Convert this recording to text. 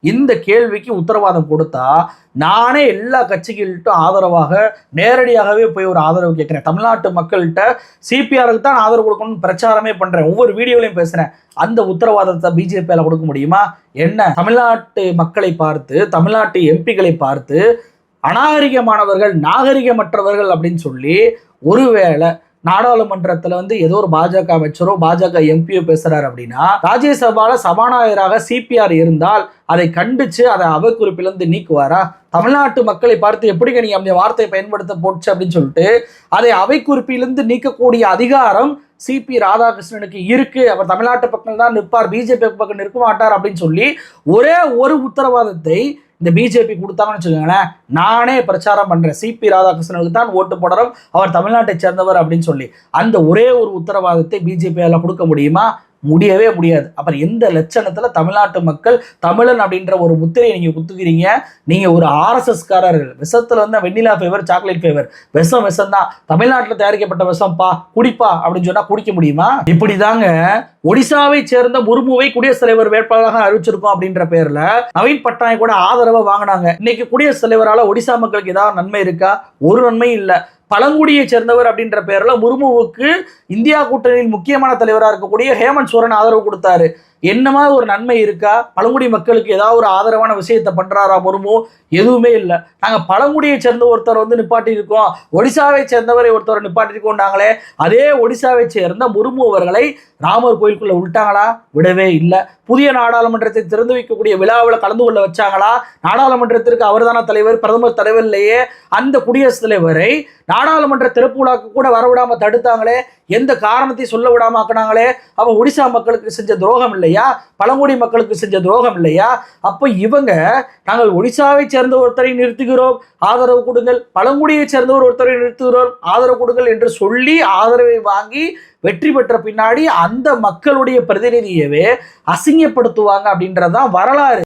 இந்த கேள்விக்கு உத்தரவாதம் கொடுத்தா நானே எல்லா கட்சிகள்கிட்ட ஆதரவாக நேரடியாகவே போய் ஒரு ஆதரவு கேட்கிறேன். தமிழ்நாட்டு மக்கள்கிட்ட சிபிஆருக்கு தான் ஆதரவு கொடுக்கணும்னு பிரச்சாரமே பண்றேன். ஒவ்வொரு வீடியோலையும் பேசுறேன். அந்த உத்தரவாதத்தை பிஜேபியால கொடுக்க முடியுமா? என்ன தமிழ்நாட்டு மக்களை பார்த்து, தமிழ்நாட்டு எம்பிக்களை பார்த்து அநாகரிகமானவர்கள், நாகரிகமற்றவர்கள் அப்படின்னு சொல்லி ஒருவேளை நாடாளுமன்றத்துல ஏதோ ஒரு பாஜக அமைச்சரோ பாஜக எம்பியோ பேசுறாரு அப்படின்னா, ராஜ்யசபால சபாநாயகராக சிபிஆர் இருந்தால் அதை கண்டிச்சு அதை அவை குறிப்பிலிருந்து நீக்குவாரா? தமிழ்நாட்டு மக்களை பார்த்து எப்படிங்க நீங்க அந்த வார்த்தையை பயன்படுத்த போச்சு அப்படின்னு சொல்லிட்டு அதை அவை குறிப்பிலிருந்து நீக்கக்கூடிய அதிகாரம் சிபி ராதாகிருஷ்ணனுக்கு இருக்கு. அவர் தமிழ்நாட்டு பக்கம் தான் நிற்பார், பிஜேபி பக்கம் நிற்க மாட்டார் அப்படின்னு சொல்லி ஒரே ஒரு உத்தரவாதத்தை இந்த பிஜேபி கொடுத்தாங்கன்னு வச்சுக்கோங்களேன், நானே பிரச்சாரம் பண்றேன், சிபி ராதாகிருஷ்ணனுக்கு தான் ஓட்டு போடுறோம், அவர் தமிழ்நாட்டை சேர்ந்தவர் அப்படின்னு சொல்லி. அந்த ஒரே ஒரு உத்தரவாதத்தை பிஜேபியால கொடுக்க முடியுமா? முடியவே முடியாது. அப்புறம் எந்த லட்சணத்துல தமிழ்நாட்டு மக்கள் தமிழன் அப்படின்ற ஒரு முத்திரையை நீங்க குத்துக்கிறீங்க? நீங்க ஒரு ஆர்எஸ்எஸ் காரர்கள். விஷத்துல வெண்ணிலா ஃபேவர், சாக்லேட் ஃபேவர். விஷம் தான். தமிழ்நாட்டில் தயாரிக்கப்பட்ட விஷம்பா, குடிப்பா அப்படின்னு சொன்னா குடிக்க முடியுமா? இப்படிதாங்க ஒடிசாவை சேர்ந்த முர்முவை குடியரசுத் தலைவர் வேட்பாளராக அறிவிச்சிருக்கோம் அப்படின்ற பேர்ல நவீன் பட்நாயக் கூட ஆதரவை வாங்கினாங்க. இன்னைக்கு குடியரசுத் தலைவரால ஒடிசா மக்களுக்கு ஏதாவது நன்மை இருக்கா? ஒரு நன்மையும் இல்லை. பழங்குடியை சேர்ந்தவர் அப்படின்ற பேர்ல முர்முவுக்கு இந்தியா கூட்டணியில் முக்கியமான தலைவராக இருக்கக்கூடிய ஹேமந்த் சோரன் ஆதரவு கொடுத்தாரு. என்னமா ஒரு நன்மை இருக்கா? பழங்குடி மக்களுக்கு ஏதாவது ஒரு ஆதரவான விஷயத்தை பண்றாரா முர்மு? எதுவுமே இல்லை. நாங்கள் பழங்குடியை சேர்ந்த ஒருத்தர் நிப்பாட்டி இருக்கோம், ஒடிசாவை சேர்ந்தவரை ஒருத்தர் நிப்பாட்டி இருக்கோம்னாங்களே, அதே ஒடிசாவை சேர்ந்த முர்மு அவர்களை ராமர் கோயிலுக்குள்ள விட்டாங்களா? விடவே இல்லை. புதிய நாடாளுமன்றத்தை திறந்து வைக்கக்கூடிய விழாவில் கலந்து கொள்ள வச்சாங்களா? நாடாளுமன்றத்திற்கு அவர்தான தலைவர், பிரதமர் தலைவர் இல்லையே. அந்த குடியரசுத் தலைவரை நாடாளுமன்ற திறப்பு விழாக்கு கூட வரவிடாம தடுத்தாங்களே, எந்த காரணத்தை சொல்ல விடாம ஆக்கினாங்களே. அவன் ஒடிசா மக்களுக்கு செஞ்ச துரோகம் இல்லையா? பழங்குடி மக்களுக்கு செஞ்ச துரோகம் இல்லையா? அப்போ இவங்க நாங்கள் ஒடிசாவை சேர்ந்த ஒருத்தரை நிறுத்துகிறோம், ஆதரவு கொடுங்கள், பழங்குடியை சேர்ந்தவர் ஒருத்தரை நிறுத்துகிறோம், ஆதரவு கொடுங்கள் என்று சொல்லி ஆதரவை வாங்கி வெற்றி பெற்ற பின்னாடி அந்த மக்களுடைய பிரதிநிதியவே அசிங்கப்படுத்துவாங்க அப்படின்றதுதான் வரலாறு.